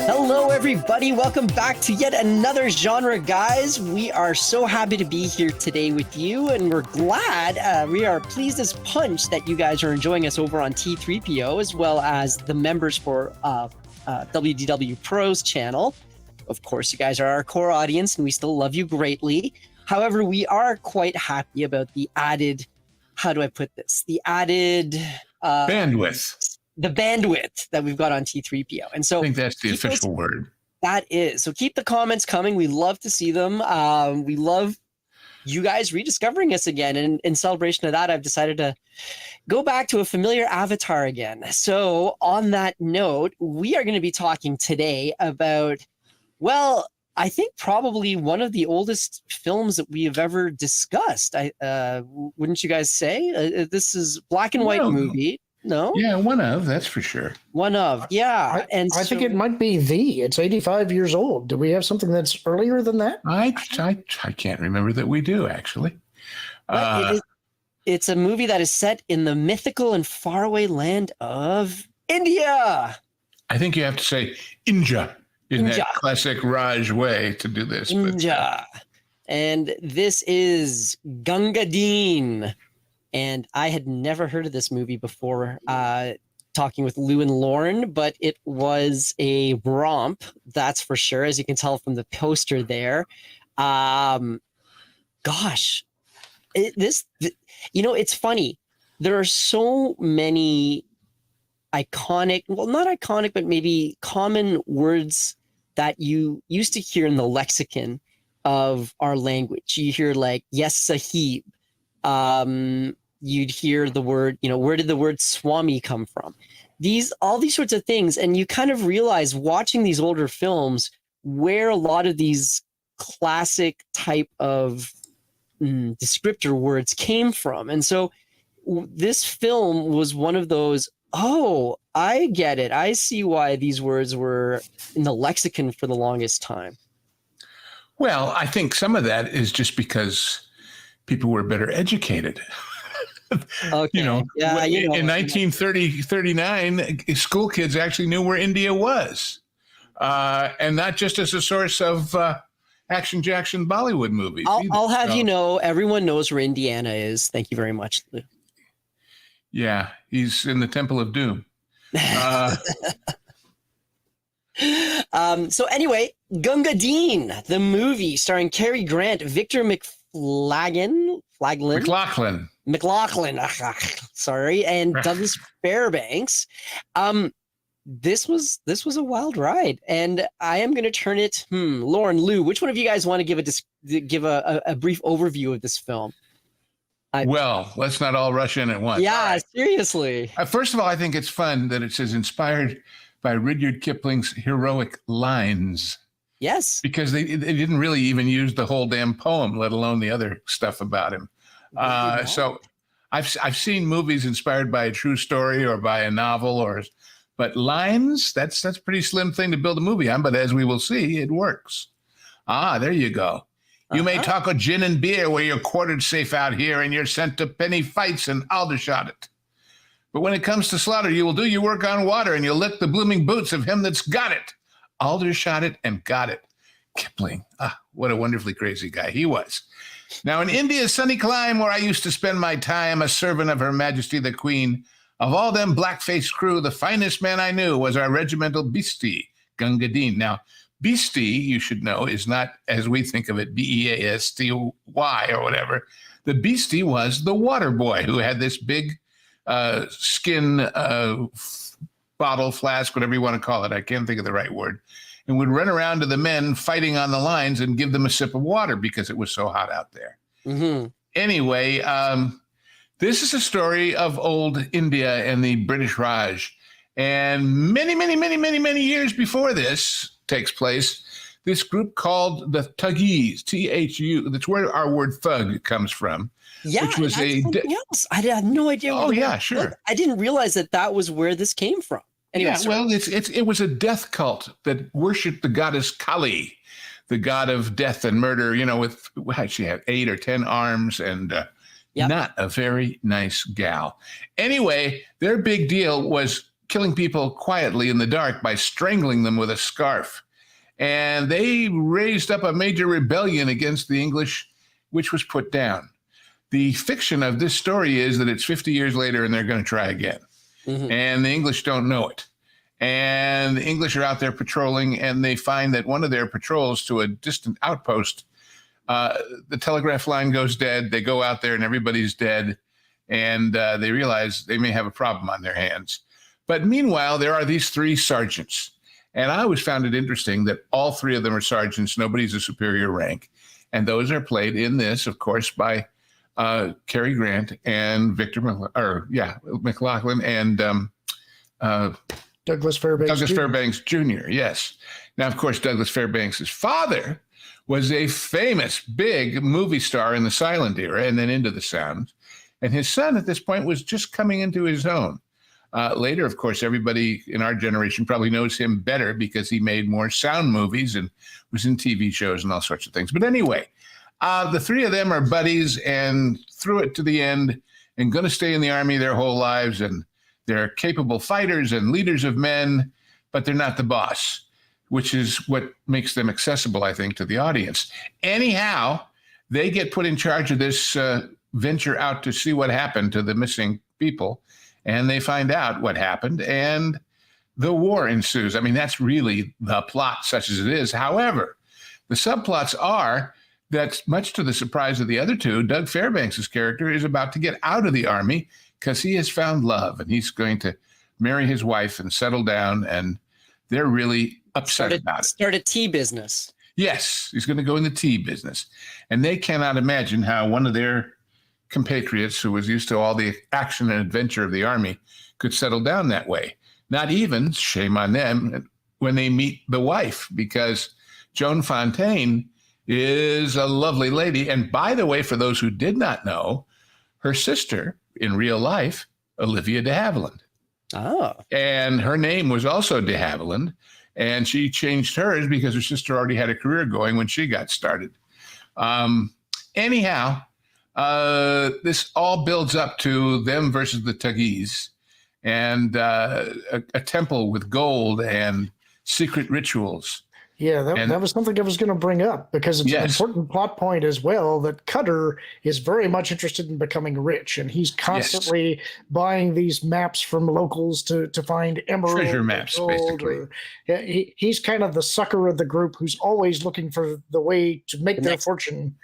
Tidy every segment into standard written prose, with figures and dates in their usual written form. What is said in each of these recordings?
Hello, everybody. Welcome back to yet another genre, guys. We are so happy to be here today with you, and we're glad, we are pleased as punch that you guys are enjoying us over on T3PO, as well as the members for WDW Pro's channel. Of course, you guys are our core audience, and we still love you greatly. However, we are quite happy about the added, how do I put this? The added bandwidth. The bandwidth that we've got on T3PO. And so I think that's the official word. That is. So keep the comments coming. We love to see them. We love you guys rediscovering us again. And in celebration of that, I've decided to go back to a familiar avatar again. So on that note, we are going to be talking today about, well, I think probably one of the oldest films that we have ever discussed. Wouldn't you guys say? This is black and white movie. No? Yeah, one of, that's for sure. One of, yeah. I think it might be it's 85 years old. Do we have something that's earlier than that? I can't remember that we do, actually. It's a movie that is set in the mythical and faraway land of India. I think you have to say India in that classic Raj way to do this. India. And this is Gunga Din. And I had never heard of this movie before talking with Lou and Lorn, but it was a romp, that's for sure, as you can tell from the poster there. It's funny. There are so many iconic, well, not iconic, but maybe common words that you used to hear in the lexicon of our language. You hear like, yes, sahib. You'd hear the word, where did the word Swami come from? All these sorts of things. And you kind of realize watching these older films where a lot of these classic type of descriptor words came from. And so this film was one of those, oh, I get it. I see why these words were in the lexicon for the longest time. Well, I think some of that is just because people were better educated. Okay. In 1939, school kids actually knew where India was, and not just as a source of action Jackson Bollywood movies. I'll have you know, everyone knows where Indiana is. Thank you very much, Lou. Yeah, he's in the Temple of Doom. So anyway, Gunga Din, the movie starring Cary Grant, Victor McLaglen, sorry, and Douglas Fairbanks. This was a wild ride, and I am going to turn it. Lorn, Lou, which one of you guys want to give a brief overview of this film? Well, let's not all rush in at once. Yeah, right. Seriously. First of all, I think it's fun that it says inspired by Rudyard Kipling's heroic lines. Yes, because they didn't really even use the whole damn poem, let alone the other stuff about him. So I've seen movies inspired by a true story or by a novel, but lines, that's a pretty slim thing to build a movie on. But as we will see, it works. There you go. You may talk of gin and beer where you're quartered safe out here and you're sent to penny fights and Aldershot it. But when it comes to slaughter, you will do your work on water and you'll lick the blooming boots of him that's got it. Aldershot it and got it. Kipling. What a wonderfully crazy guy he was. Now, in India's sunny clime where I used to spend my time, a servant of Her Majesty the Queen, of all them black-faced crew, the finest man I knew was our regimental beastie, Gunga Din. Now, beastie, you should know, is not as we think of it, B-E-A-S-T-Y or whatever. The beastie was the water boy who had this big skin bottle, flask, whatever you want to call it. I can't think of the right word. And would run around to the men fighting on the lines and give them a sip of water because it was so hot out there. Mm-hmm. Anyway, this is a story of old India and the British Raj. And many years before this takes place, this group called the Thuggees, T-H-U, that's where our word thug comes from. Yeah, which was something else. I had no idea. Oh, yeah, sure. I didn't realize that was where this came from. Anyway, yeah, well, it was a death cult that worshipped the goddess Kali, the god of death and murder, with she had 8 or 10 arms and Yep. Not a very nice gal. Anyway, their big deal was killing people quietly in the dark by strangling them with a scarf. And they raised up a major rebellion against the English, which was put down. The fiction of this story is that it's 50 years later and they're going to try again. Mm-hmm. And the English don't know it. And the English are out there patrolling, and they find that one of their patrols to a distant outpost, the telegraph line goes dead. They go out there and everybody's dead. And they realize they may have a problem on their hands. But meanwhile, there are these three sergeants. And I always found it interesting that all three of them are sergeants. Nobody's a superior rank. And those are played in this, of course, by Cary Grant and McLaughlin and Douglas Fairbanks. Fairbanks Jr., yes. Now, of course, Douglas Fairbanks' father was a famous big movie star in the silent era and then into the sound. And his son at this point was just coming into his own. Later, of course, everybody in our generation probably knows him better because he made more sound movies and was in TV shows and all sorts of things. But anyway, the three of them are buddies and through it to the end and going to stay in the Army their whole lives. And they're capable fighters and leaders of men, but they're not the boss, which is what makes them accessible, I think, to the audience. Anyhow, they get put in charge of this venture out to see what happened to the missing people. And they find out what happened, and the war ensues. I mean, that's really the plot, such as it is. However, the subplots are that, much to the surprise of the other two, Doug Fairbanks' character is about to get out of the Army because he has found love, and he's going to marry his wife and settle down, and they're really upset about it. Start a tea business. Yes, he's going to go in the tea business. And they cannot imagine how one of their compatriots who was used to all the action and adventure of the Army could settle down that way. Not even, shame on them, when they meet the wife, because Joan Fontaine is a lovely lady. And by the way, for those who did not know, her sister in real life, Olivia de Havilland. Oh. And her name was also de Havilland, and she changed hers because her sister already had a career going when she got started. Anyhow, this all builds up to them versus the Tuggees, and a temple with gold and secret rituals. Yeah, that was something I was going to bring up because it's an important plot point as well, that Cutter is very much interested in becoming rich, and he's constantly buying these maps from locals to find emerald. Treasure maps, basically. He's kind of the sucker of the group who's always looking for the way to make their fortune.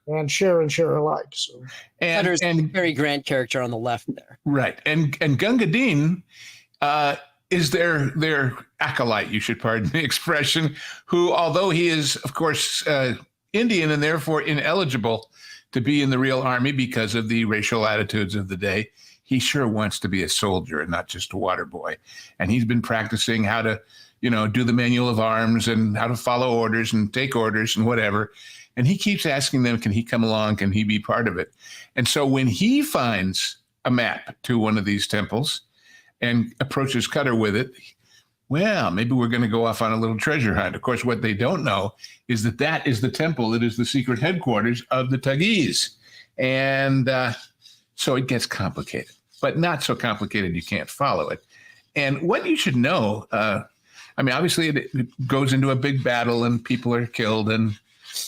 And share alike. So, and Cary Grant character on the left there, right? And Gunga Din is their acolyte, you should pardon the expression, who, although he is, of course, Indian and therefore ineligible to be in the real Army because of the racial attitudes of the day, he sure wants to be a soldier and not just a water boy. And he's been practicing how to, do the manual of arms and how to follow orders and take orders and whatever. And he keeps asking them, can he come along? Can he be part of it? And so when he finds a map to one of these temples and approaches Cutter with it, well, maybe we're going to go off on a little treasure hunt. Of course, what they don't know is that is the temple that is the secret headquarters of the Tuggees. And so it gets complicated, but not so complicated you can't follow it. And what you should know, obviously it goes into a big battle and people are killed and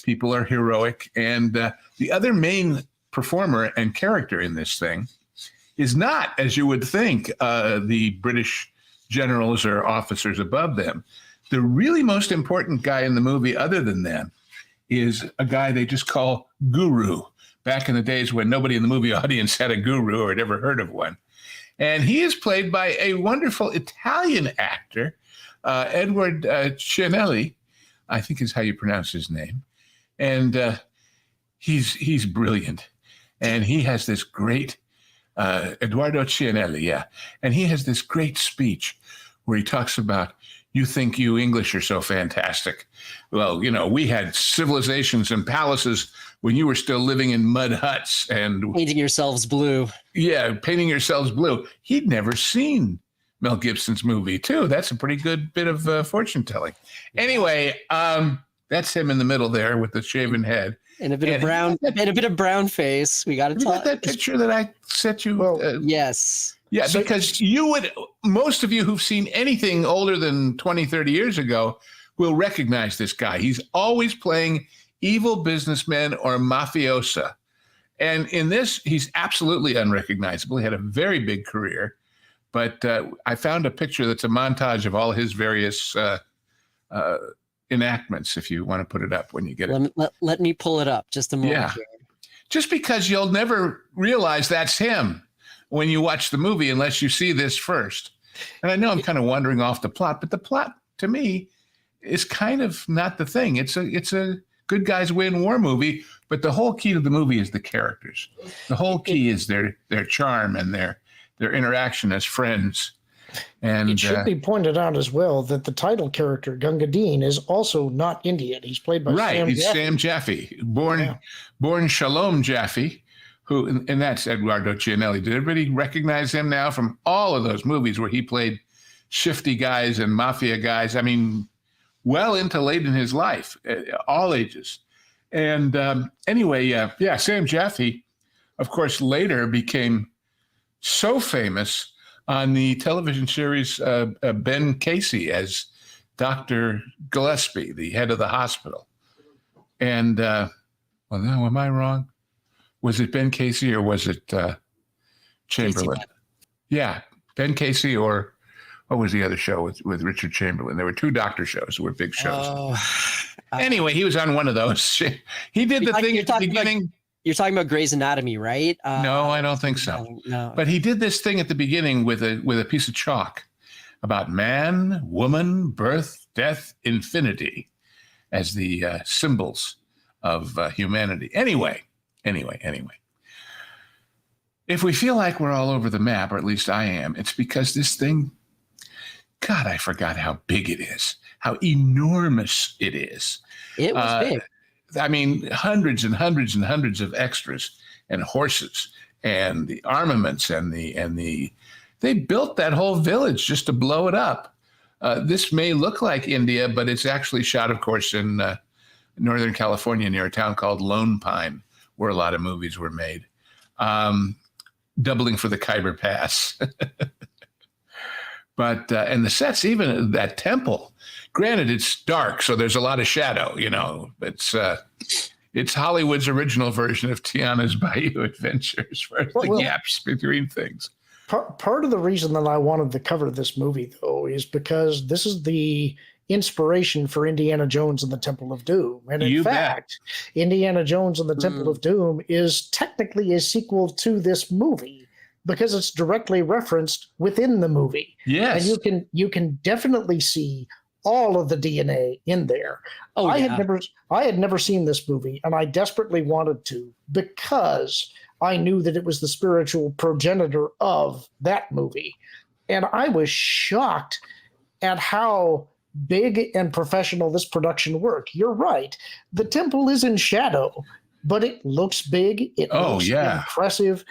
people are heroic. And the other main performer and character in this thing is not, as you would think, the British generals or officers above them. The really most important guy in the movie, other than them, is a guy they just call Guru. Back in the days when nobody in the movie audience had a guru or had ever heard of one. And he is played by a wonderful Italian actor, Edward Cianelli, I think is how you pronounce his name. And he's brilliant. And he has this great, Eduardo Cianelli, yeah. And he has this great speech where he talks about, you think you English are so fantastic. Well, we had civilizations and palaces when you were still living in mud huts and painting yourselves blue. Yeah, painting yourselves blue. He'd never seen Mel Gibson's movie, too. That's a pretty good bit of fortune telling. Anyway, that's him in the middle there with the shaven head. And a bit of brown, and a bit of brown face. We got to talk. You got that picture that I sent you? Well, yes. Yeah, so, because most of you who've seen anything older than 20, 30 years ago will recognize this guy. He's always playing evil businessmen or mafiosa. And in this, he's absolutely unrecognizable. He had a very big career. But I found a picture that's a montage of all his various enactments, if you want to put it up when you get it. Let me pull it up just a moment. Yeah. Just because you'll never realize that's him when you watch the movie unless you see this first. And I know I'm kind of wandering off the plot, but the plot to me is kind of not the thing. It's a good guys win war movie, but the whole key to the movie is the characters. The whole key is their charm and their interaction as friends. And it should be pointed out as well that the title character, Gunga Din, is also not Indian. He's played by Sam Jaffe, born Shalom Jaffe, who, and that's Eduardo Cianelli. Did everybody recognize him now from all of those movies where he played shifty guys and mafia guys? I mean, well into late in his life, all ages. And anyway, Sam Jaffe, of course, later became so famous on the television series Ben Casey as Dr. Gillespie, the head of the hospital. And, well, now, am I wrong? Was it Ben Casey or was it Chamberlain? Casey. Yeah, Ben Casey, or what was the other show with Richard Chamberlain? There were two doctor shows that were big shows. Anyway, he was on one of those. He did the thing at the beginning. You're talking about Grey's Anatomy, right? No, I don't think so. No. But he did this thing at the beginning with a piece of chalk about man, woman, birth, death, infinity as the symbols of humanity. Anyway. If we feel like we're all over the map, or at least I am, it's because this thing, God, I forgot how big it is, how enormous it is. It was big. I mean, hundreds and hundreds and hundreds of extras and horses and the armaments and they built that whole village just to blow it up. This may look like India, but it's actually shot, of course, in Northern California near a town called Lone Pine, where a lot of movies were made, doubling for the Khyber Pass. But, and the sets, even that temple, granted, it's dark, so there's a lot of shadow, it's Hollywood's original version of Tiana's Bayou Adventures, for the gaps between things. Part of the reason that I wanted to cover this movie, though, is because this is the inspiration for Indiana Jones and the Temple of Doom. And in fact, Indiana Jones and the Temple of Doom is technically a sequel to this movie because it's directly referenced within the movie. Yes. And you can definitely see all of the DNA in there. I had never seen this movie, and I desperately wanted to because I knew that it was the spiritual progenitor of that movie. And I was shocked at how big and professional this production worked. You're right. The temple is in shadow, but it looks big. It looks impressive.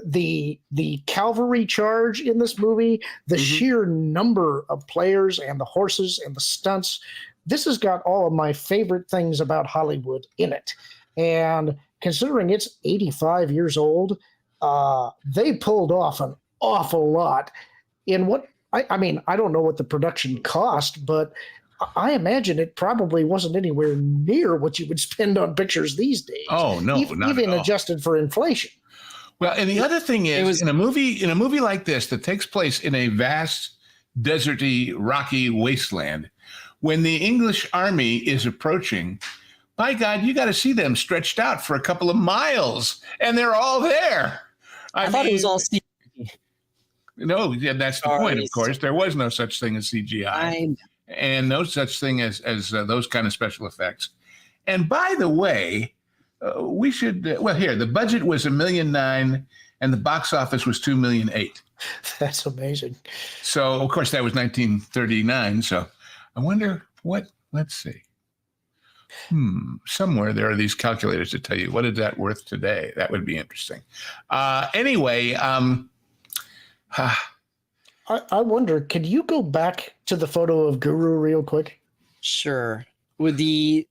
The cavalry charge in this movie, the sheer number of players and the horses and the stunts, this has got all of my favorite things about Hollywood in it. And considering it's 85 years old, they pulled off an awful lot in what, I mean, I don't know what the production cost, but I imagine it probably wasn't anywhere near what you would spend on pictures these days. Oh, no, not even at all. Adjusted for inflation. Well, and the other thing is, in a movie like this that takes place in a vast, deserty, rocky wasteland, when the English army is approaching, by God, you got to see them stretched out for a couple of miles, and they're all there. I thought it was all CGI. No, yeah, that's the point, of course. There was no such thing as CGI, and no such thing as those kind of special effects. And by the way, we should, here, the budget was $1.9 million, and the box office was $2.8 million. That's amazing. So, of course, that was 1939. So I wonder let's see. Somewhere there are these calculators to tell you what is that worth today. That would be interesting. Anyway, I wonder, could you go back to the photo of Guru real quick? Sure. With the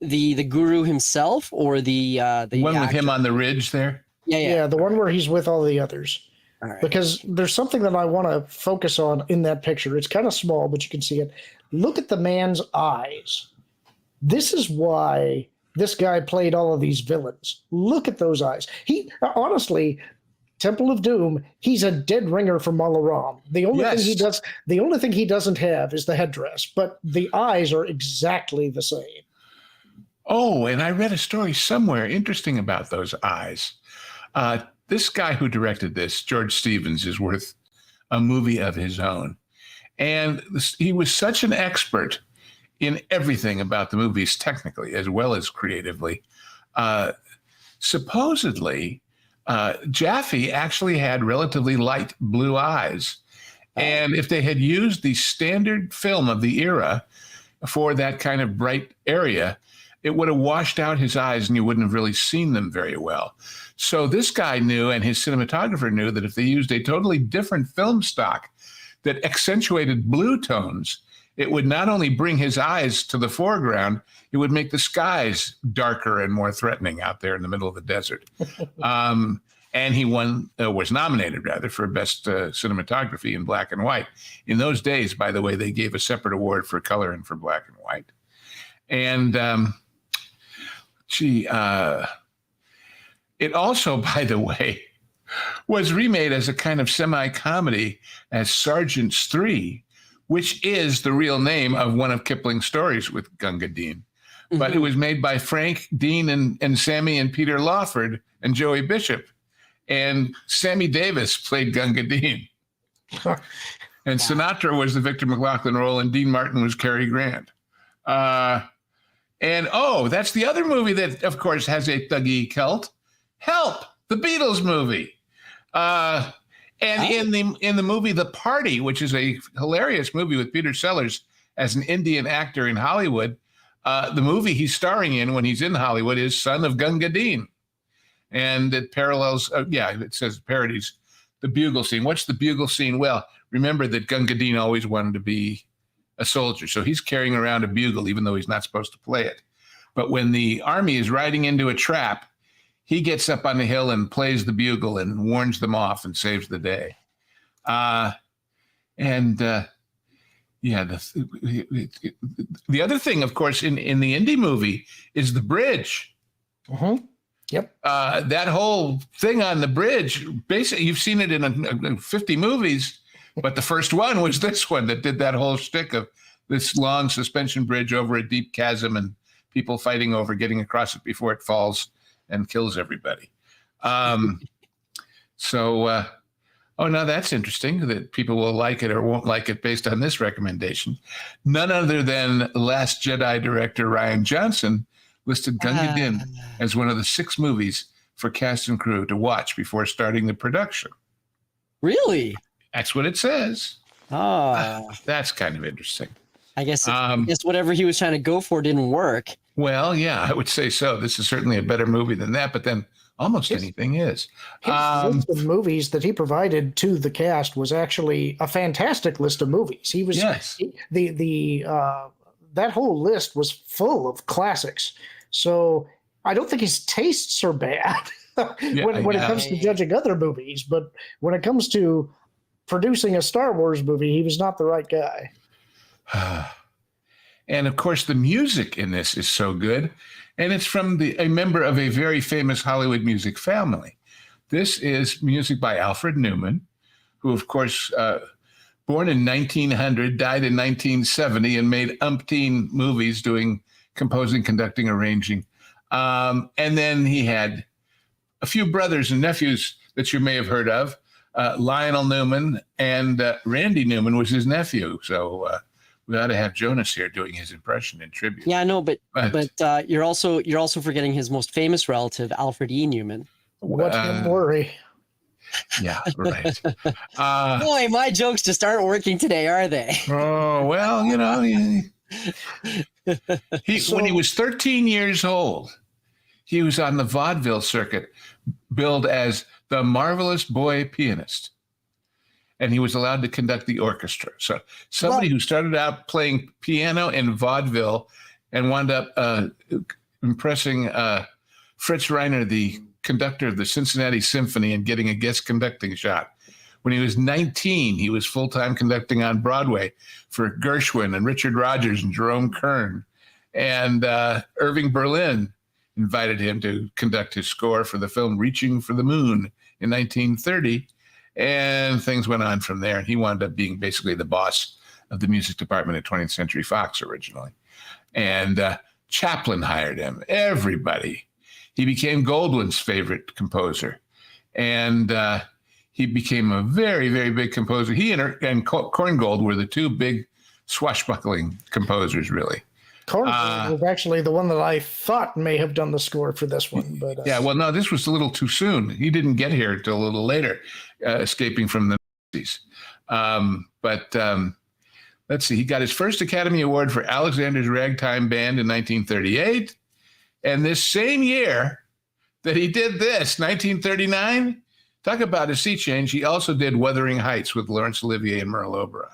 guru himself, or the one with actor? him on the ridge there? Yeah, the one where he's with all the others. All right. Because there's something that I want to focus on in that picture. It's kind of small, but you can see it. Look at the man's eyes. This is why this guy played all of these villains. Look at those eyes. He honestly, Temple of Doom, he's a dead ringer from Malaram. The only thing he doesn't have is the headdress, but the eyes are exactly the same. Oh, and I read a story somewhere interesting about those eyes. This guy who directed this, George Stevens, is worth a movie of his own. And he was such an expert in everything about the movies, technically as well as creatively. Supposedly, Jaffe actually had relatively light blue eyes. And if they had used the standard film of the era for that kind of bright area, it would have washed out his eyes and you wouldn't have really seen them very well. So this guy knew, and his cinematographer knew, that if they used a totally different film stock that accentuated blue tones, it would not only bring his eyes to the foreground, it would make the skies darker and more threatening out there in the middle of the desert. And he was nominated rather for best cinematography in black and white. In those days, by the way, they gave a separate award for color and for black and white. And it also, by the way, was remade as a kind of semi-comedy as Sergeants 3, which is the real name of one of Kipling's stories with Gunga Din. Mm-hmm. But it was made by Frank Dean and Sammy and Peter Lawford and Joey Bishop. And Sammy Davis played Gunga Din. And Sinatra was the Victor McLaughlin role, and Dean Martin was Cary Grant. That's the other movie that, of course, has a thuggy cult. Help, the Beatles movie. In the movie The Party, which is a hilarious movie with Peter Sellers as an Indian actor in Hollywood, the movie he's starring in when he's in Hollywood is Son of Gunga Din. And it parallels, it says parodies the bugle scene. What's the bugle scene? Well, remember that Gunga Din always wanted to be a soldier. So he's carrying around a bugle, even though he's not supposed to play it. But when the army is riding into a trap, he gets up on the hill and plays the bugle and warns them off and saves the day. The other thing, of course, in the indie movie is the bridge. Mm-hmm. Yep. That whole thing on the bridge, basically, you've seen it in 50 movies, but the first one was this one that did that whole shtick of this long suspension bridge over a deep chasm and people fighting over getting across it before it falls and kills everybody. Now that's interesting that people will like it or won't like it based on this recommendation. None other than Last Jedi director Rian Johnson listed Gunga Din as one of the 6 movies for cast and crew to watch before starting the production. Really? That's what it says. That's kind of interesting. I guess whatever he was trying to go for didn't work. Well, yeah, I would say so. This is certainly a better movie than that, but then almost anything is. His list of movies that he provided to the cast was actually a fantastic list of movies. He was that whole list was full of classics. So I don't think his tastes are bad when it comes to judging other movies, but when it comes to producing a Star Wars movie, he was not the right guy. And of course, the music in this is so good. And it's from a member of a very famous Hollywood music family. This is music by Alfred Newman, who, of course, born in 1900, died in 1970, and made umpteen movies doing composing, conducting, arranging. And then he had a few brothers and nephews that you may have heard of. Lionel Newman and Randy Newman was his nephew. So we ought to have Jonas here doing his impression in tribute. Yeah, no, but you're also forgetting his most famous relative, Alfred E. Newman. What a worry. Yeah, right. Boy, my jokes just aren't working today, are they? Oh, well, when he was 13 years old, he was on the vaudeville circuit, billed as the marvelous boy pianist. And he was allowed to conduct the orchestra. So somebody who started out playing piano and vaudeville and wound up impressing Fritz Reiner, the conductor of the Cincinnati Symphony, and getting a guest conducting shot. When he was 19, he was full-time conducting on Broadway for Gershwin and Richard Rodgers and Jerome Kern. And Irving Berlin invited him to conduct his score for the film Reaching for the Moon in 1930. And things went on from there. And he wound up being basically the boss of the music department at 20th Century Fox originally. And Chaplin hired him, everybody. He became Goldwyn's favorite composer. And he became a very, very big composer. He and Korngold were the two big swashbuckling composers, really. Korngold was actually the one that I thought may have done the score for this one. But yeah, well, no, this was a little too soon. He didn't get here until a little later, escaping from the Nazis. Let's see. He got his first Academy Award for Alexander's Ragtime Band in 1938. And this same year that he did this, 1939, talk about a sea change, he also did Wuthering Heights with Laurence Olivier and Merle Oberon.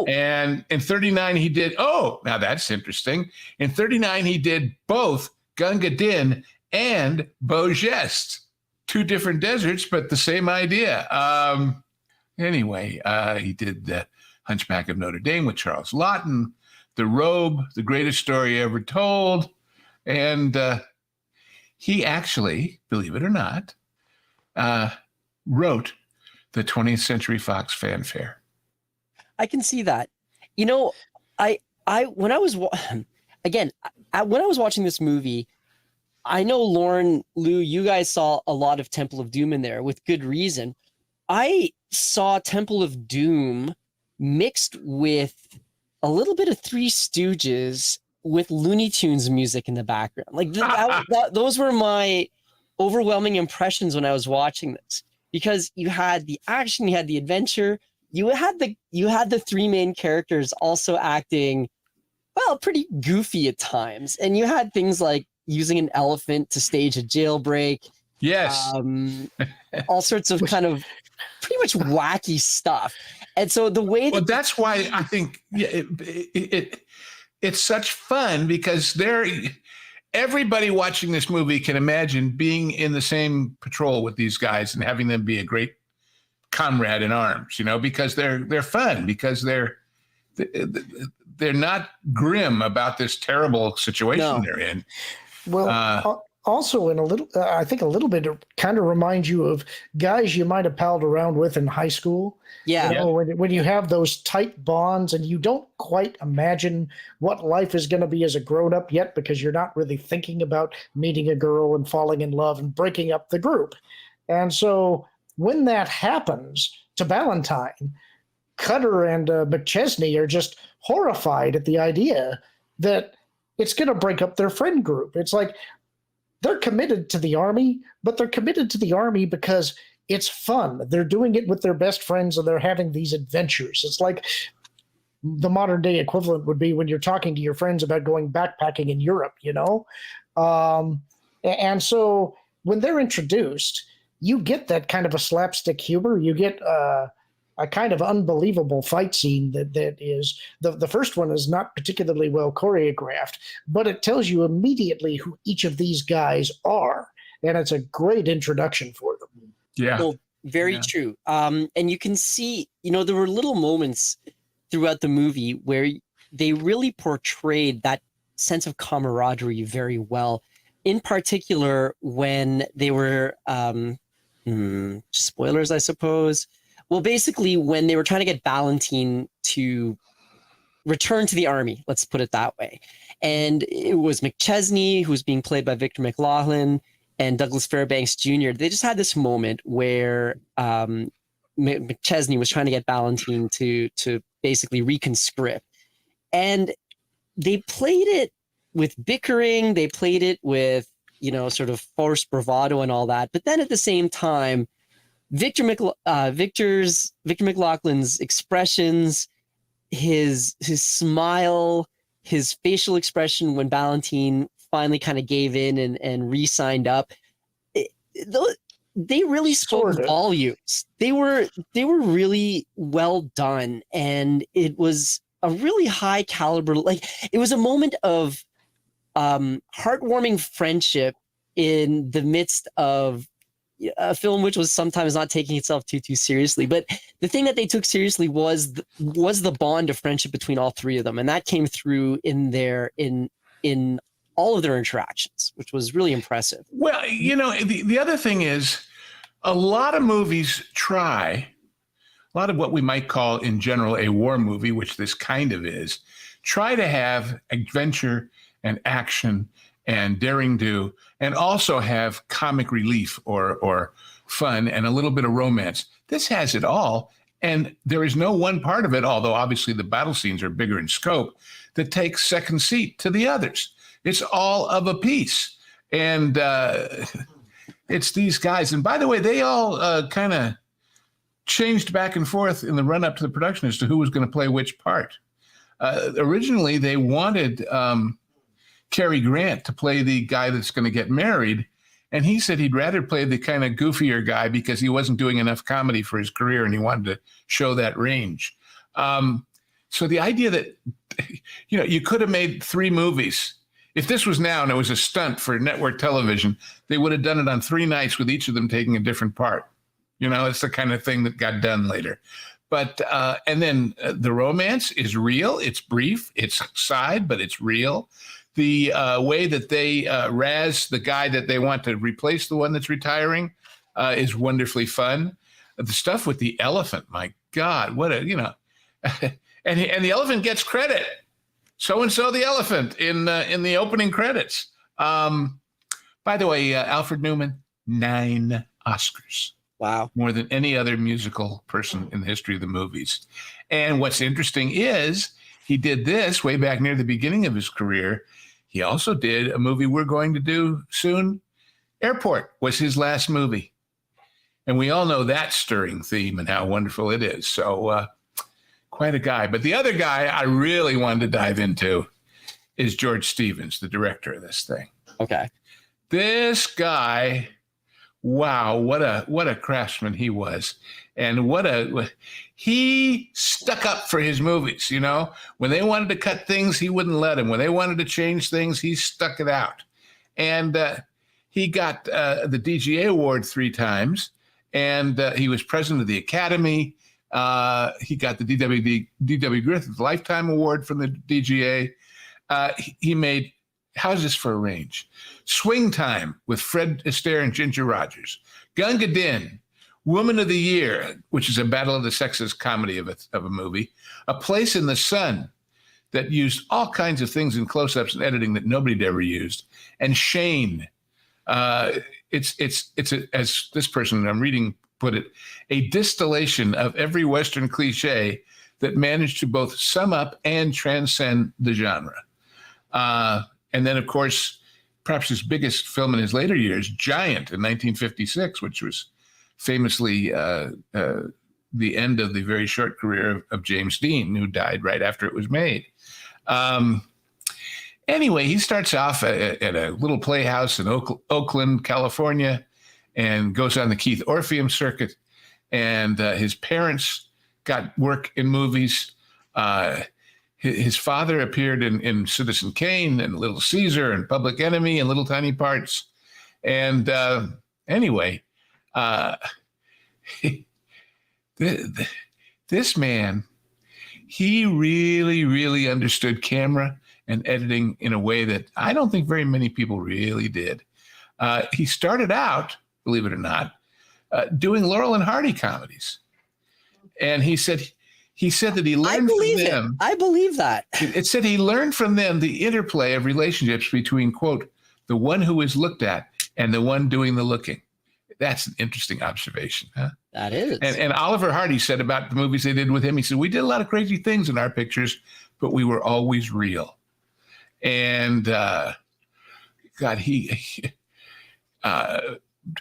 And in 39, he did, now that's interesting. In 39, he did both Gunga Din and Beau Geste. Two different deserts, but the same idea. Anyway, he did the Hunchback of Notre Dame with Charles Laughton, The Robe, The Greatest Story Ever Told. And he actually, believe it or not, wrote the 20th Century Fox fanfare. I can see that. You know, when I was watching this movie, I know Lauren, Lou, you guys saw a lot of Temple of Doom in there with good reason. I saw Temple of Doom mixed with a little bit of Three Stooges with Looney Tunes music in the background. Like those were my overwhelming impressions when I was watching this, because you had the action, you had the adventure, you had the three main characters also acting, well, pretty goofy at times. And you had things like using an elephant to stage a jailbreak. Yes. All sorts of kind of pretty much wacky stuff. And so the way that that's why I think it's such fun, because everybody watching this movie can imagine being in the same patrol with these guys and having them be a great comrade in arms, because they're fun, because they're not grim about this terrible situation they're in. Well, also in a little, I think a little bit it kind of reminds you of guys you might have palled around with in high school. Yeah. When you have those tight bonds and you don't quite imagine what life is going to be as a grown up yet, because you're not really thinking about meeting a girl and falling in love and breaking up the group. And so when that happens to Ballantyne, Cutter and McChesney are just horrified at the idea that it's going to break up their friend group. It's like they're committed to the Army, but they're committed to the Army because it's fun. They're doing it with their best friends and they're having these adventures. It's like the modern day equivalent would be when you're talking to your friends about going backpacking in Europe, And so when they're introduced, you get that kind of a slapstick humor. You get a kind of unbelievable fight scene that is the first one is not particularly well choreographed, but it tells you immediately who each of these guys are, and it's a great introduction for them. Yeah, well, very true. And you can see, there were little moments throughout the movie where they really portrayed that sense of camaraderie very well. In particular, when they were spoilers, I suppose. Well, basically, when they were trying to get Ballantyne to return to the Army, let's put it that way. And it was McChesney, who was being played by Victor McLaglen, and Douglas Fairbanks Jr. They just had this moment where McChesney was trying to get Ballantyne to basically reconscript. And they played it with bickering. They played it with, sort of forced bravado and all that. But then at the same time, Victor McLaglen's expressions, his smile, his facial expression when Ballantyne finally kind of gave in and re-signed up, they really spoke volumes. They were really well done, and it was a really high caliber, like it was a moment of heartwarming friendship in the midst of a film which was sometimes not taking itself too seriously. But the thing that they took seriously was the bond of friendship between all three of them, and that came through in all of their interactions, which was really impressive. Well, the other thing is, a lot of movies try, a lot of what we might call in general a war movie, which this kind of is, try to have adventure and action and daring do, and also have comic relief or fun and a little bit of romance. This has it all. And there is no one part of it, although obviously the battle scenes are bigger in scope, that takes second seat to the others. It's all of a piece. And it's these guys. And by the way, they all kind of changed back and forth in the run up to the production as to who was going to play which part. Originally, they wanted Cary Grant to play the guy that's going to get married. And he said he'd rather play the kind of goofier guy because he wasn't doing enough comedy for his career and he wanted to show that range. So the idea that, you could have made 3 movies. If this was now and it was a stunt for network television, they would have done it on 3 nights with each of them taking a different part. It's the kind of thing that got done later. But, and then the romance is real. It's brief. It's side, but it's real. The way that they razz the guy that they want to replace the one that's retiring is wonderfully fun. The stuff with the elephant, my God, what a, and the elephant gets credit. So-and-so the elephant in the opening credits. By the way, Alfred Newman, 9 Oscars. Wow. More than any other musical person in the history of the movies. And what's interesting is he did this way back near the beginning of his career. He also did a movie we're going to do soon. Airport was his last movie. And we all know that stirring theme and how wonderful it is. So quite a guy. But the other guy I really wanted to dive into is George Stevens, the director of this thing. Okay. This guy, wow, what a craftsman he was. And he stuck up for his movies, When they wanted to cut things, he wouldn't let them. When they wanted to change things, he stuck it out. And he got the DGA award 3 times, and he was president of the Academy. He got the D.W. Griffith Lifetime Award from the DGA. He made, how's this for a range? Swing Time with Fred Astaire and Ginger Rogers. Gunga Din, Woman of the Year, which is a battle of the sexes comedy of a movie. A Place in the Sun, that used all kinds of things in close-ups and editing that nobody'd ever used. And Shane, it's as this person I'm reading put it, a distillation of every Western cliche that managed to both sum up and transcend the genre. And then, of course, perhaps his biggest film in his later years, Giant in 1956, which was famously the end of the very short career of James Dean, who died right after it was made. Anyway, he starts off at a little playhouse in Oakland, California, and goes on the Keith Orpheum circuit. And his parents got work in movies. His father appeared in Citizen Kane and Little Caesar and Public Enemy and Little Tiny Parts. And anyway, this man, he really, really understood camera and editing in a way that I don't think very many people really did. He started out, believe it or not, doing Laurel and Hardy comedies. And he said that he learned from them. I believe that. It said he learned from them the interplay of relationships between, quote, the one who is looked at and the one doing the looking. That's an interesting observation, huh? That is. And Oliver Hardy said about the movies they did with him, he said, we did a lot of crazy things in our pictures, but we were always real. And God,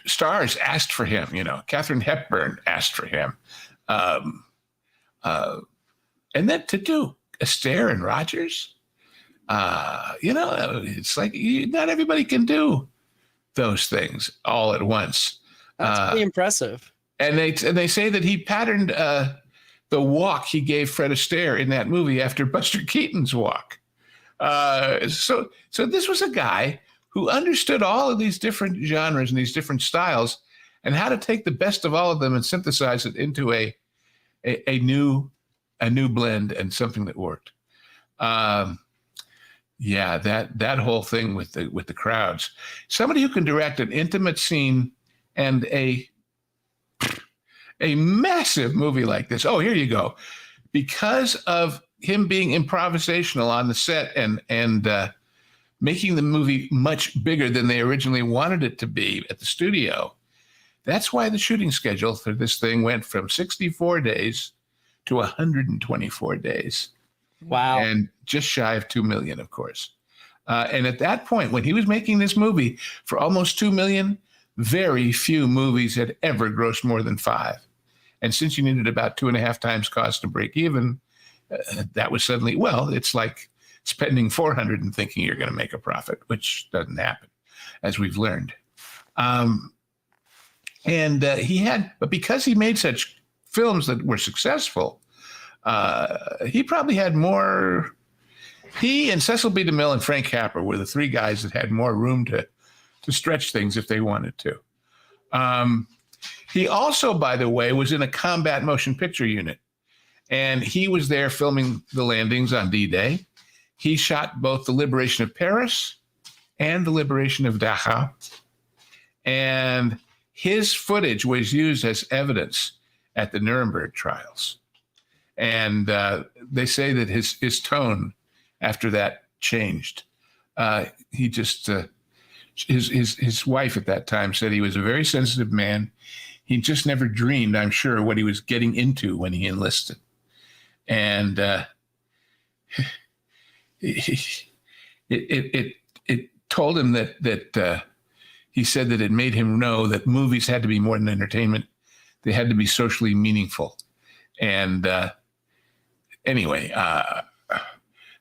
stars asked for him, Katharine Hepburn asked for him. And then to do Astaire and Rogers, it's like not everybody can do those things all at once. That's pretty impressive. And they say that he patterned the walk he gave Fred Astaire in that movie after Buster Keaton's walk. So this was a guy who understood all of these different genres and these different styles and how to take the best of all of them and synthesize it into a new blend and something that worked. That whole thing with the crowds. Somebody who can direct an intimate scene and a massive movie like this. Oh, here you go. Because of him being improvisational on the set and making the movie much bigger than they originally wanted it to be at the studio. That's why the shooting schedule for this thing went from 64 days to 124 days. Wow. And just shy of 2 million, of course. And at that point, when he was making this movie for almost 2 million, very few movies had ever grossed more than 5. And since you needed about 2.5 times cost to break even, that was suddenly, well, it's like spending 400 and thinking you're going to make a profit, which doesn't happen, as we've learned. But because he made such films that were successful, he probably had more. He and Cecil B. DeMille and Frank Capra were the 3 guys that had more room to stretch things if they wanted to. He also, by the way, was in a combat motion picture unit, and he was there filming the landings on D-Day. He shot both the liberation of Paris and the liberation of Dachau, and his footage was used as evidence at the Nuremberg trials. And they say that his tone after that changed. He just his wife at that time said he was a very sensitive man. He just never dreamed, I'm sure, what he was getting into when he enlisted. And it told him that he said that it made him know that movies had to be more than entertainment. They had to be socially meaningful. And anyway,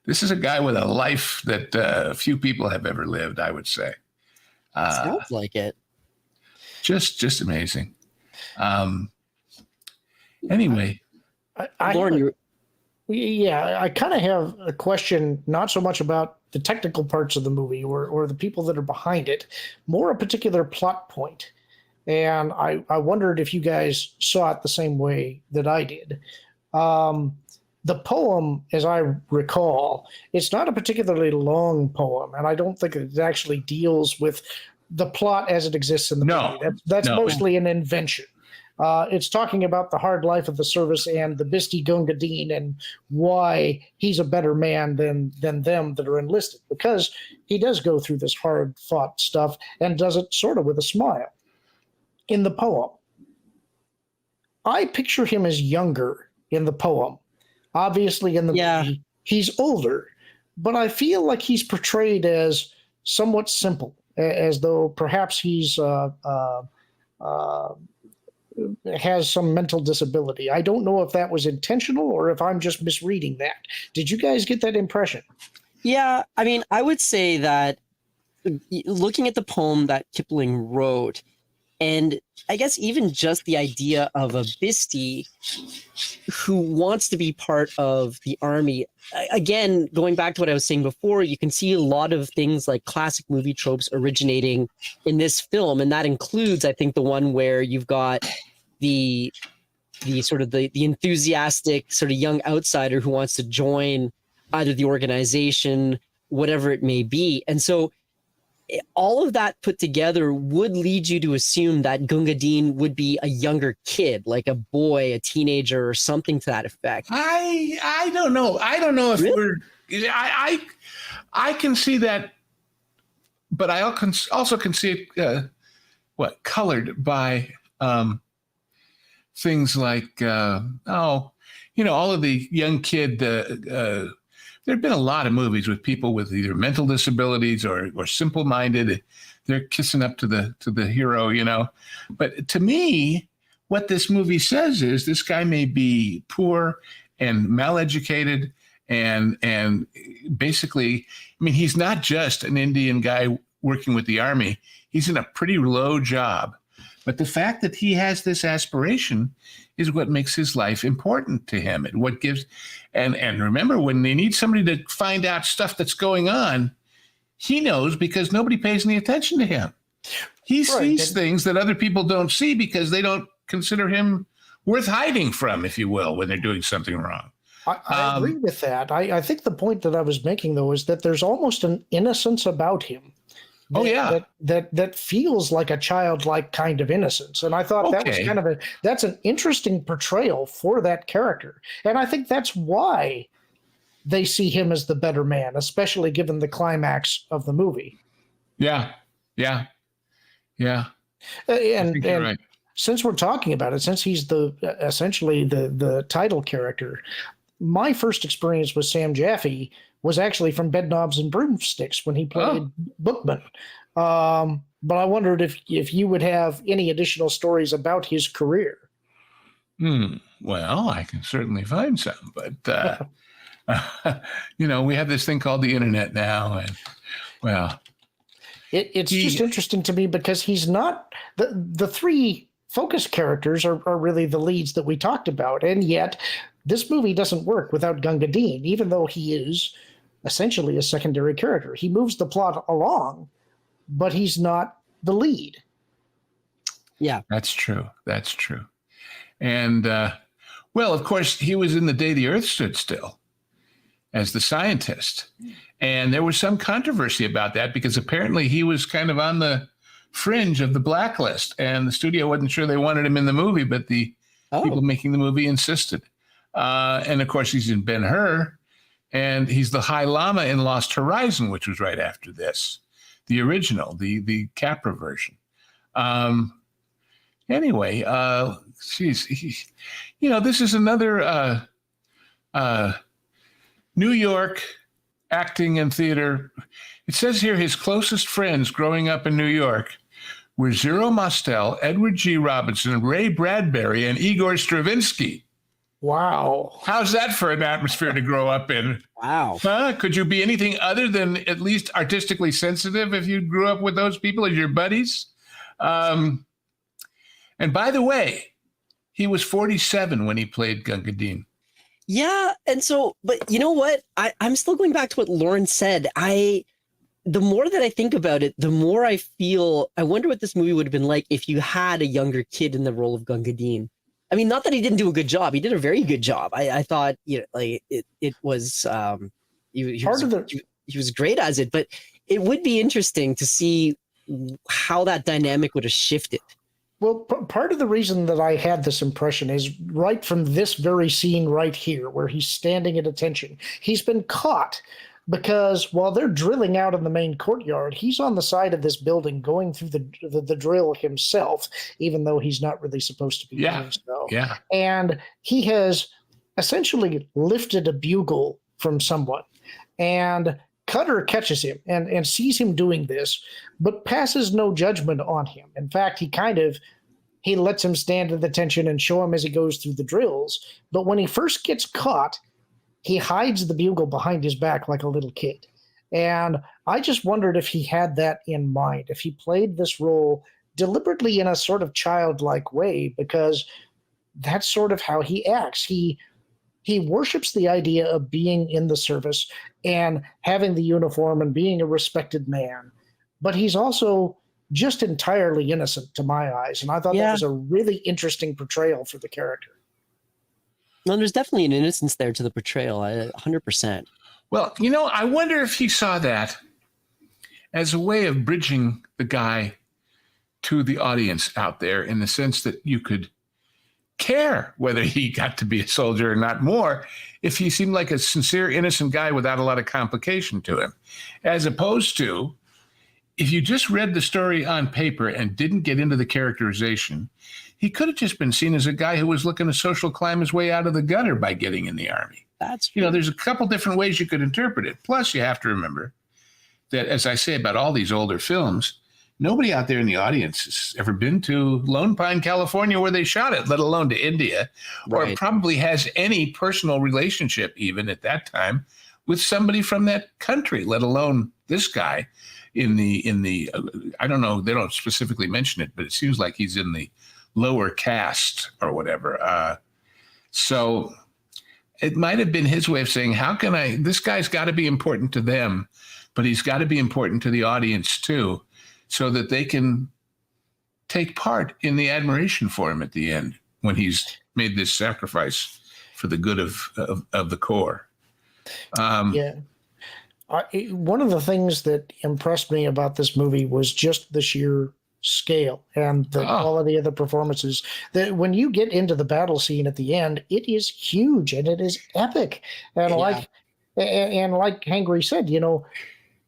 this is a guy with a life that few people have ever lived, I would say. Sounds like it. Just amazing. Anyway. Lorn, I kind of have a question, not so much about the technical parts of the movie or the people that are behind it, more a particular plot point. And I wondered if you guys saw it the same way that I did. The poem, as I recall, it's not a particularly long poem, and I don't think it actually deals with the plot as it exists in the movie. That's mostly an invention. It's talking about the hard life of the service and the Bisty Gunga Din and why he's a better man than them that are enlisted, because he does go through this hard-fought stuff and does it sort of with a smile. In the poem, I picture him as younger in the poem. Obviously, in the movie, he's older, but I feel like he's portrayed as somewhat simple, as though perhaps he's has some mental disability. I don't know if that was intentional or if I'm just misreading that. Did you guys get that impression? Yeah, I mean, I would say that looking at the poem that Kipling wrote, and I guess even just the idea of a Bisty who wants to be part of the army. Again, going back to what I was saying before, you can see a lot of things like classic movie tropes originating in this film. And that includes, I think, the one where you've got the sort of the enthusiastic sort of young outsider who wants to join either the organization, whatever it may be. And so all of that put together would lead you to assume that Gunga Din would be a younger kid, like a boy, a teenager, or something to that effect. I don't know. I don't know if really? I can see that, but I also can see it colored by things like all of the young kid. There have been a lot of movies with people with either mental disabilities or simple-minded. They're kissing up to the hero, But to me, what this movie says is this guy may be poor and maleducated and basically, I mean, he's not just an Indian guy working with the army. He's in a pretty low job, But the fact that he has this aspiration is what makes his life important to him. And what gives, and remember, when they need somebody to find out stuff that's going on, he knows because nobody pays any attention to him. He sees things that other people don't see because they don't consider him worth hiding from, if you will, when they're doing something wrong. I agree with that. I think the point that I was making, though, is that there's almost an innocence about him. That feels like a childlike kind of innocence. And I thought that was kind of that's an interesting portrayal for that character. And I think that's why they see him as the better man, especially given the climax of the movie. Yeah. And right. Since we're talking about it, since he's essentially the title character, my first experience with Sam Jaffe was actually from Bedknobs and Broomsticks when he played Bookman. But I wondered if you would have any additional stories about his career. Well, I can certainly find some, but we have this thing called the internet now, and it's just interesting to me because he's not the three focus characters are really the leads that we talked about, and yet this movie doesn't work without Gunga Din, even though he is essentially a secondary character. He moves the plot along, but he's not the lead. Yeah, that's true. And of course, he was in The Day the Earth Stood Still as the scientist, and there was some controversy about that because apparently he was kind of on the fringe of the blacklist, and the studio wasn't sure they wanted him in the movie, but the people making the movie insisted. And of course, he's in Ben-Hur, and he's the High Lama in Lost Horizon, which was right after this, the original, the Capra version. Anyway, this is another New York acting and theater. It says here his closest friends growing up in New York were Zero Mostel, Edward G. Robinson, Ray Bradbury, and Igor Stravinsky. Wow. How's that for an atmosphere to grow up in? Wow. Could you be anything other than at least artistically sensitive if you grew up with those people as your buddies? And by the way, he was 47 when he played Gunga Din. Yeah. And so, but you know what? I'm still going back to what Lorn said. The more that I think about it, the more I feel, I wonder what this movie would have been like if you had a younger kid in the role of Gunga Din. I mean, not that he didn't do a good job. He did a very good job. I thought, it was, he was great as it, but it would be interesting to see how that dynamic would have shifted. Well, part of the reason that I had this impression is right from this very scene right here, where he's standing at attention. He's been caught because while they're drilling out in the main courtyard, he's on the side of this building going through the drill himself, even though he's not really supposed to be doing so. Yeah. And he has essentially lifted a bugle from someone. And Cutter catches him and sees him doing this, but passes no judgment on him. In fact, he lets him stand at attention and show him as he goes through the drills. But when he first gets caught, he hides the bugle behind his back like a little kid. And I just wondered if he had that in mind, if he played this role deliberately in a sort of childlike way, because that's sort of how he acts. He worships the idea of being in the service and having the uniform and being a respected man. But he's also just entirely innocent to my eyes. And I thought that was a really interesting portrayal for the character. No, there's definitely an innocence there to the portrayal, 100%. Well, I wonder if he saw that as a way of bridging the guy to the audience out there, in the sense that you could care whether he got to be a soldier or not more if he seemed like a sincere, innocent guy without a lot of complication to him, as opposed to if you just read the story on paper and didn't get into the characterization, he could have just been seen as a guy who was looking to social climb his way out of the gutter by getting in the Army. That's true. There's a couple different ways you could interpret it. Plus, you have to remember that, as I say about all these older films, nobody out there in the audience has ever been to Lone Pine, California, where they shot it, let alone to India, or probably has any personal relationship, even at that time, with somebody from that country, let alone this guy. I don't know, they don't specifically mention it, but it seems like he's in the lower caste or whatever. So it might have been his way of saying, this guy's got to be important to them, but he's got to be important to the audience too, so that they can take part in the admiration for him at the end when he's made this sacrifice for the good of the Corps. One of the things that impressed me about this movie was just the sheer scale and the quality of the performances. That when you get into the battle scene at the end, it is huge and it is epic. And like Hangry said,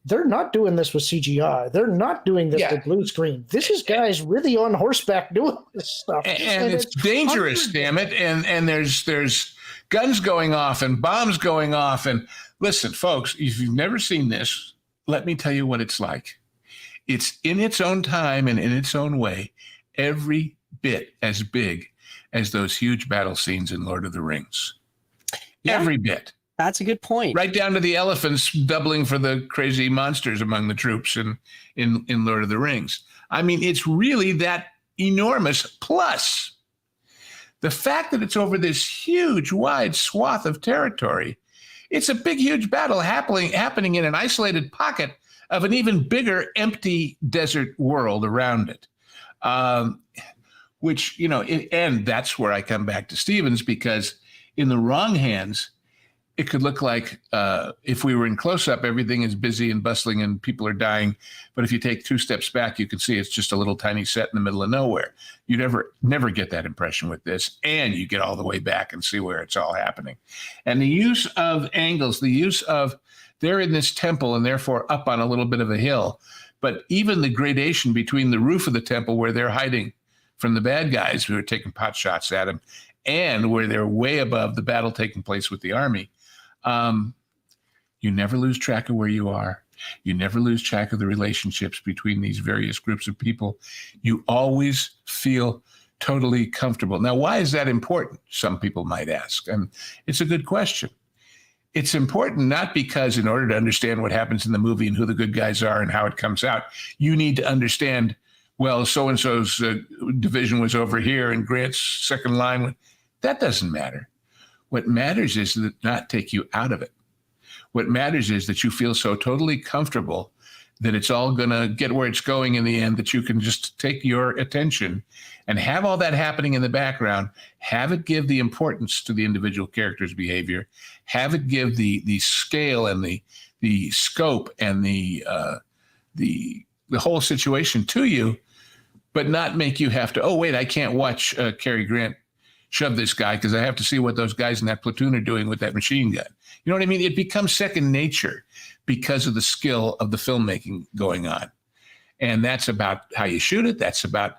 they're not doing this with CGI. They're not doing this with blue screen. This is guys really on horseback doing this stuff. And it's dangerous, damn it. And there's guns going off and bombs going off. And listen, folks, if you've never seen this, let me tell you what it's like. It's in its own time and in its own way, every bit as big as those huge battle scenes in Lord of the Rings. Yeah. Every bit. That's a good point. Right down to the elephants doubling for the crazy monsters among the troops in Lord of the Rings. I mean, it's really that enormous. Plus, the fact that it's over this huge, wide swath of territory, it's a big, huge battle happening in an isolated pocket of an even bigger, empty desert world around it. And that's where I come back to Stevens, because in the wrong hands, it could look like if we were in close-up, everything is busy and bustling and people are dying. But if you take 2 steps back, you can see it's just a little tiny set in the middle of nowhere. You never get that impression with this. And you get all the way back and see where it's all happening. And the use of angles, the use of they're in this temple and therefore up on a little bit of a hill. But even the gradation between the roof of the temple where they're hiding from the bad guys who are taking pot shots at them and where they're way above the battle taking place with the army. You never lose track of where you are. You never lose track of the relationships between these various groups of people. You always feel totally comfortable. Now, why is that important? Some people might ask. And it's a good question. It's important not because in order to understand what happens in the movie and who the good guys are and how it comes out, you need to understand, well, so-and-so's division was over here and Grant's second line. That doesn't matter. What matters is that not take you out of it. What matters is that you feel so totally comfortable that it's all going to get where it's going in the end, that you can just take your attention and have all that happening in the background, have it give the importance to the individual character's behavior, have it give the scale and the scope and the whole situation to you, but not make you have to, oh, wait, I can't watch Cary Grant shove this guy because I have to see what those guys in that platoon are doing with that machine gun. You know what I mean? It becomes second nature because of the skill of the filmmaking going on. And that's about how you shoot it. That's about,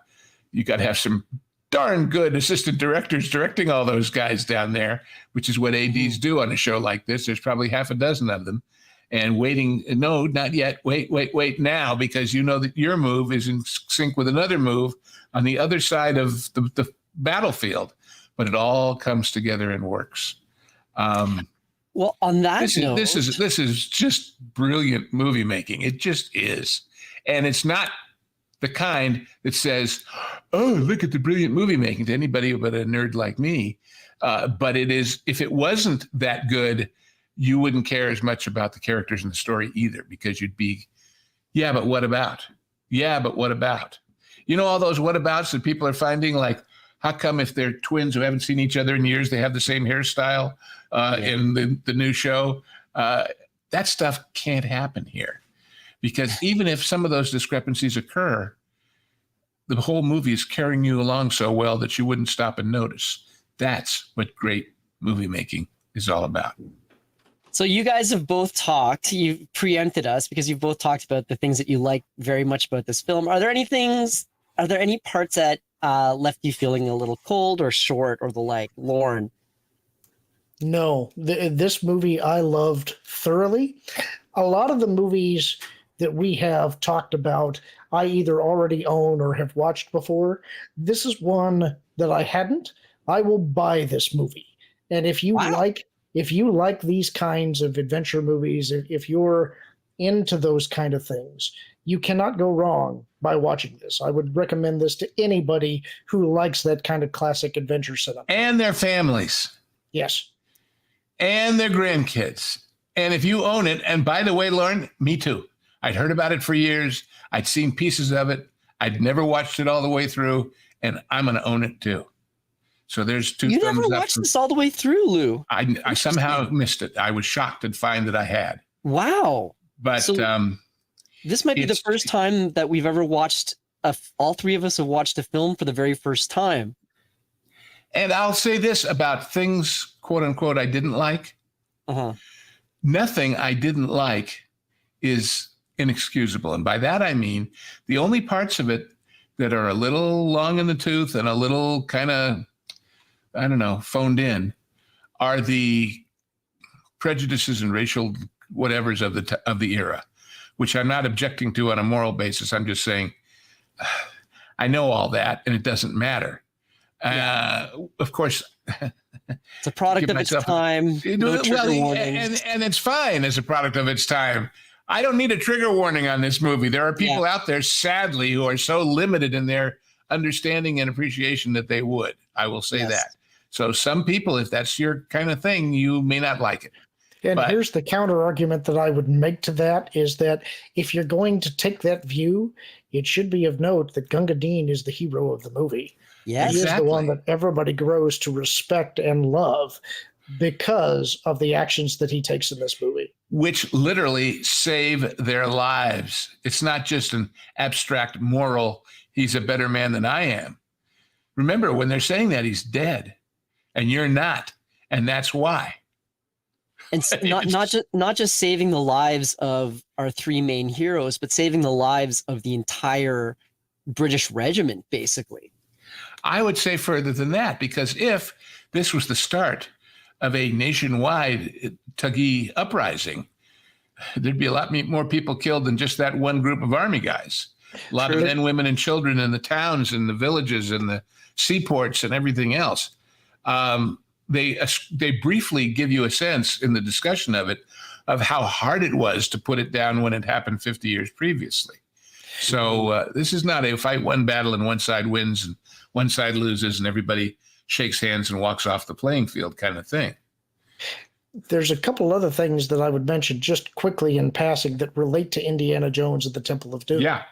you got to have some darn good assistant directors directing all those guys down there, which is what ADs do on a show like this. There's probably half a dozen of them. And waiting, no, not yet. Wait now, because you know that your move is in sync with another move on the other side of the battlefield. But it all comes together and works. Well, on that note, this is just brilliant movie making. It just is, and it's not the kind that says, "Oh, look at the brilliant movie making" to anybody but a nerd like me. But it is. If it wasn't that good, you wouldn't care as much about the characters in the story either, because you'd be, yeah, but what about? Yeah, but what about? You know, all those what abouts that people are finding, like, how come if they're twins who haven't seen each other in years, they have the same hairstyle in the new show? That stuff can't happen here, because even if some of those discrepancies occur, the whole movie is carrying you along so well that you wouldn't stop and notice. That's what great movie making is all about. So you guys have both talked, you've preempted us because you've both talked about the things that you like very much about this film. Are there any parts that left you feeling a little cold or short or the like? Lorn? No, this movie I loved thoroughly. A lot of the movies that we have talked about, I either already own or have watched before. This is one that I hadn't. I will buy this movie. And if you like these kinds of adventure movies, if you're into those kind of things, You cannot go wrong by watching this. I would recommend this to anybody who likes that kind of classic adventure cinema. And their families. Yes. And their grandkids. And if you own it, and by the way, Lorn, me too. I'd heard about it for years. I'd seen pieces of it. I'd never watched it all the way through, and I'm going to own it too. So there's two. You never watched this all the way through, Lou. I somehow missed it. I was shocked to find that I had. Wow. But so, this might be the first time that we've ever watched, all three of us have watched a film for the very first time. And I'll say this about things, quote unquote, I didn't like. Nothing I didn't like is inexcusable. And by that, I mean, the only parts of it that are a little long in the tooth and a little kind of, I don't know, phoned in are the prejudices and racial whatevers of the era, which I'm not objecting to on a moral basis. I'm just saying, I know all that and it doesn't matter. Of course, it's a product of its time. No trigger warnings. And it's fine as a product of its time. I don't need a trigger warning on this movie. There are people out there, sadly, who are so limited in their understanding and appreciation that they would. I will say that. So some people, if that's your kind of thing, you may not like it. And here's the counter argument that I would make to that is that if you're going to take that view, it should be of note that Gunga Din is the hero of the movie. Yes, he is the one that everybody grows to respect and love because of the actions that he takes in this movie. Which literally save their lives. It's not just an abstract moral, he's a better man than I am. Remember, when they're saying that, he's dead, and you're not, and that's why. And not just saving the lives of our three main heroes, but saving the lives of the entire British regiment, basically. I would say further than that, because if this was the start of a nationwide Thuggee uprising, there'd be a lot more people killed than just that one group of army guys. A lot of men, women, and children in the towns and the villages and the seaports and everything else. They briefly give you a sense in the discussion of it of how hard it was to put it down when it happened 50 years previously. So this is not a fight one battle and one side wins and one side loses and everybody shakes hands and walks off the playing field kind of thing. There's a couple other things that I would mention just quickly in passing that relate to Indiana Jones and the Temple of Doom. Yeah.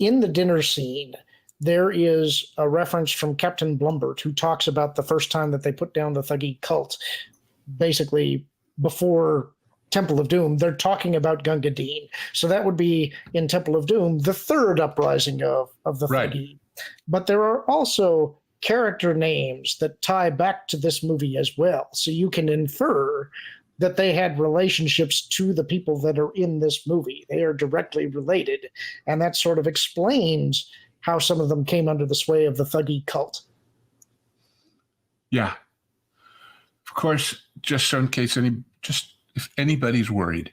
In the dinner scene, there is a reference from Captain Blumbert, who talks about the first time that they put down the Thuggee cult. Basically, before Temple of Doom, they're talking about Gunga Din. So that would be in Temple of Doom, the third uprising of the Thuggee. But there are also character names that tie back to this movie as well. So you can infer that they had relationships to the people that are in this movie. They are directly related. And that sort of explains how some of them came under the sway of the Thuggee cult. Yeah. Of course, just so in case if anybody's worried,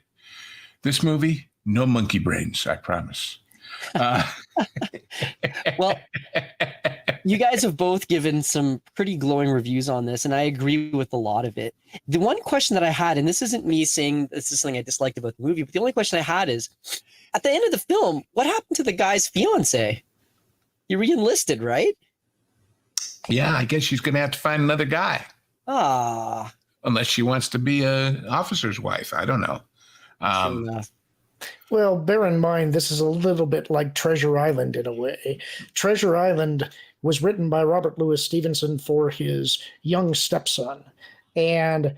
this movie, no monkey brains, I promise. Well, you guys have both given some pretty glowing reviews on this, and I agree with a lot of it. The one question that I had, and this isn't me saying this is something I disliked about the movie, but the only question I had is, at the end of the film, what happened to the guy's fiance? He re-enlisted, right? Yeah, I guess she's going to have to find another guy. Ah. Unless she wants to be an officer's wife. I don't know. True enough. Well, bear in mind, this is a little bit like Treasure Island in a way. Treasure Island was written by Robert Louis Stevenson for his young stepson. And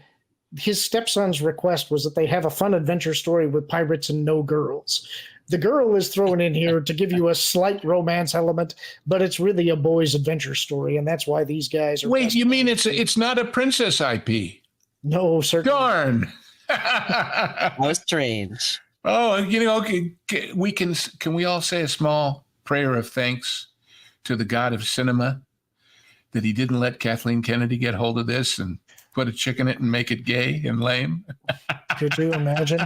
his stepson's request was that they have a fun adventure story with pirates and no girls. The girl is thrown in here to give you a slight romance element, but it's really a boy's adventure story, and that's why these guys are... Wait, you mean it's not a princess IP? No, certainly. Darn. That was strange. Oh, can we all say a small prayer of thanks to the God of cinema that he didn't let Kathleen Kennedy get hold of this and put a chick in it and make it gay and lame? Could you imagine?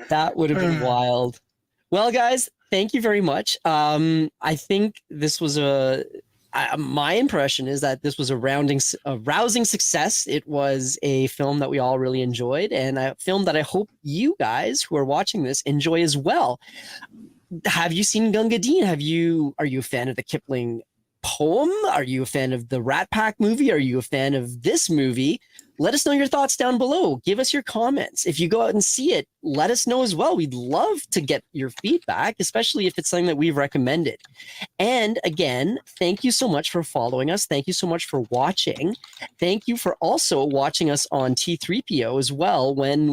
That would have been wild. Well, guys, thank you very much. I think this was my impression is that this was a rousing success. It was a film that we all really enjoyed, and a film that I hope you guys who are watching this enjoy as well. Have you seen Gunga Din? Are you a fan of the Kipling poem? Are you a fan of the Rat Pack movie? Are you a fan of this movie? Let us know your thoughts down below. Give us your comments. If you go out and see it, let us know as well. We'd love to get your feedback, especially if it's something that we've recommended. And again, thank you so much for following us. Thank you so much for watching. Thank you for also watching us on T3PO as well when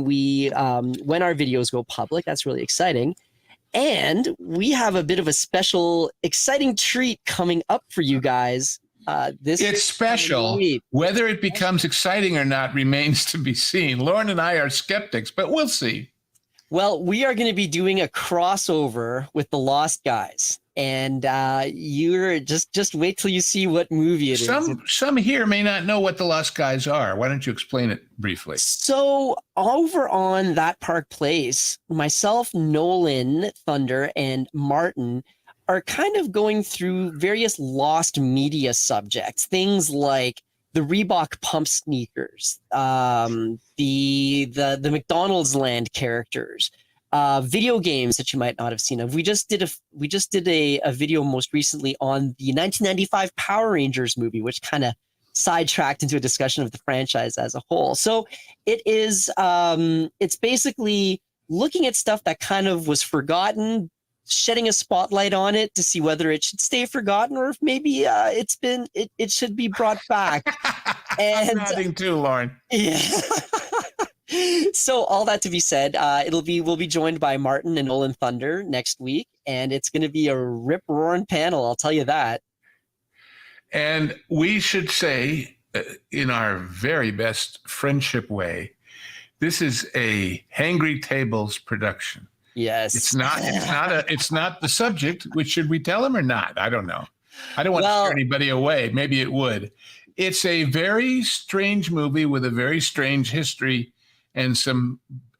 our videos go public. That's really exciting. And we have a bit of a special, exciting treat coming up for you guys. It's special. Whether it becomes exciting or not remains to be seen. Lorn and I are skeptics, but we'll see. Well, we are going to be doing a crossover with the Lost Guys, and you're just wait till you see what movie it is. Some here may not know what the Lost Guys are. Why don't you explain it briefly? So over on That Park Place, myself, Nolan, Thunder, and Martin are kind of going through various lost media subjects, things like the Reebok pump sneakers, the McDonald's Land characters, video games that you might not have seen of. We just did a video most recently on the 1995 Power Rangers movie, which kind of sidetracked into a discussion of the franchise as a whole. So it's basically looking at stuff that kind of was forgotten, shedding a spotlight on it to see whether it should stay forgotten or if maybe it should be brought back. And I'm nodding too, Lorn. Yeah. So all that to be said, we'll be joined by Martin and Nolan Thunder next week, and it's going to be a rip-roaring panel, I'll tell you that. And we should say, in our very best friendship way, this is a Hangry Tables production. Yes. It's not the subject, which should we tell him or not? I don't know. I don't want to scare anybody away. Maybe it would. It's a very strange movie with a very strange history and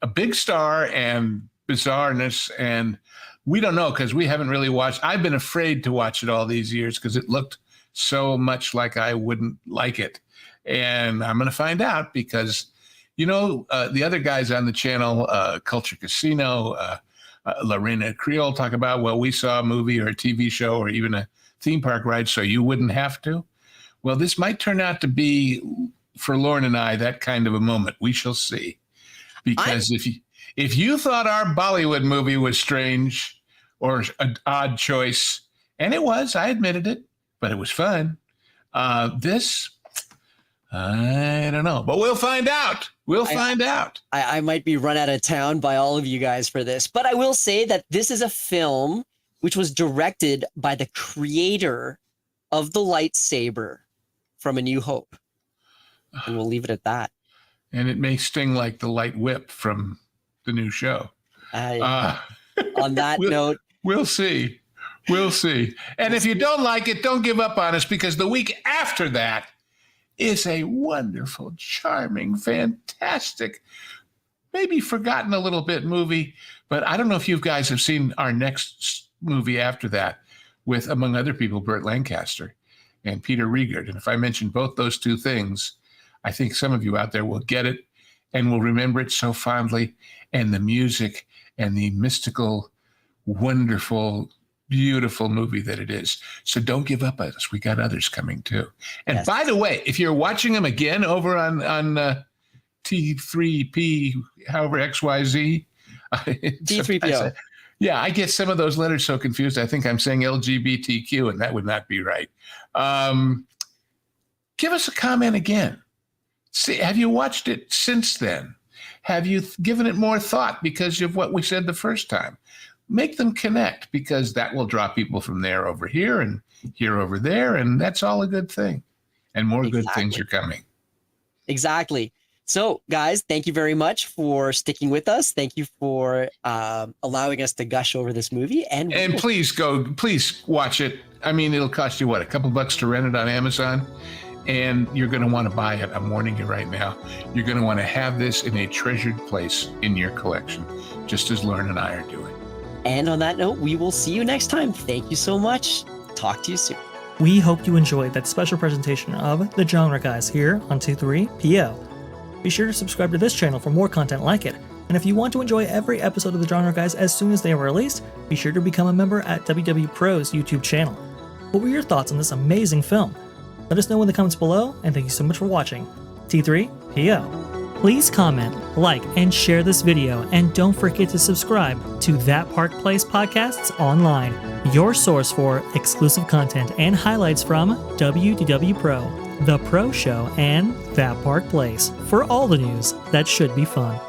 a big star and bizarreness. And we don't know because we haven't really watched. I've been afraid to watch it all these years because it looked so much like I wouldn't like it. And I'm going to find out because the other guys on the channel, Culture Casino, Lorena Creole talk about, well, we saw a movie or a TV show or even a theme park ride, so you wouldn't have to. Well, this might turn out to be, for Lorn and I, that kind of a moment. We shall see. Because if you thought our Bollywood movie was strange or an odd choice, and it was, I admitted it, but it was fun. This, I don't know, but we'll find out. We'll find out. I might be run out of town by all of you guys for this, but I will say that this is a film which was directed by the creator of the lightsaber from A New Hope. And we'll leave it at that. And it may sting like the light whip from the new show. On that note. We'll see. We'll see. And if you don't like it, don't give up on us because the week after that is a wonderful, charming, fantastic, maybe forgotten a little bit movie. But I don't know if you guys have seen our next movie after that with, among other people, Burt Lancaster and Peter Riegert. And if I mention both those two things, I think some of you out there will get it and will remember it so fondly. And the music and the mystical, wonderful, beautiful movie that it is. So don't give up on us. We got others coming too. And yes. By the way, if you're watching them again over on T3P, however, XYZ. T3PO. Yeah, I get some of those letters so confused. I think I'm saying LGBTQ, and that would not be right. Give us a comment again. See, have you watched it since then? Have you given it more thought because of what we said the first time? Make them connect because that will draw people from there over here and here over there. And that's all a good thing. And more good things are coming. Exactly. So guys, thank you very much for sticking with us. Thank you for allowing us to gush over this movie. And please watch it. I mean, it'll cost you what, a couple bucks to rent it on Amazon. And you're going to want to buy it. I'm warning you right now. You're going to want to have this in a treasured place in your collection, just as Lorn and I are doing. And on that note, we will see you next time. Thank you so much. Talk to you soon. We hope you enjoyed that special presentation of The Genre Guys here on 23PO. Be sure to subscribe to this channel for more content like it. And if you want to enjoy every episode of The Genre Guys as soon as they are released, be sure to become a member at WW Pro's YouTube channel. What were your thoughts on this amazing film? Let us know in the comments below, and thank you so much for watching. T3PO. Please comment, like, and share this video, and don't forget to subscribe to That Park Place Podcasts Online, your source for exclusive content and highlights from WDW Pro, The Pro Show, and That Park Place for all the news that should be fun.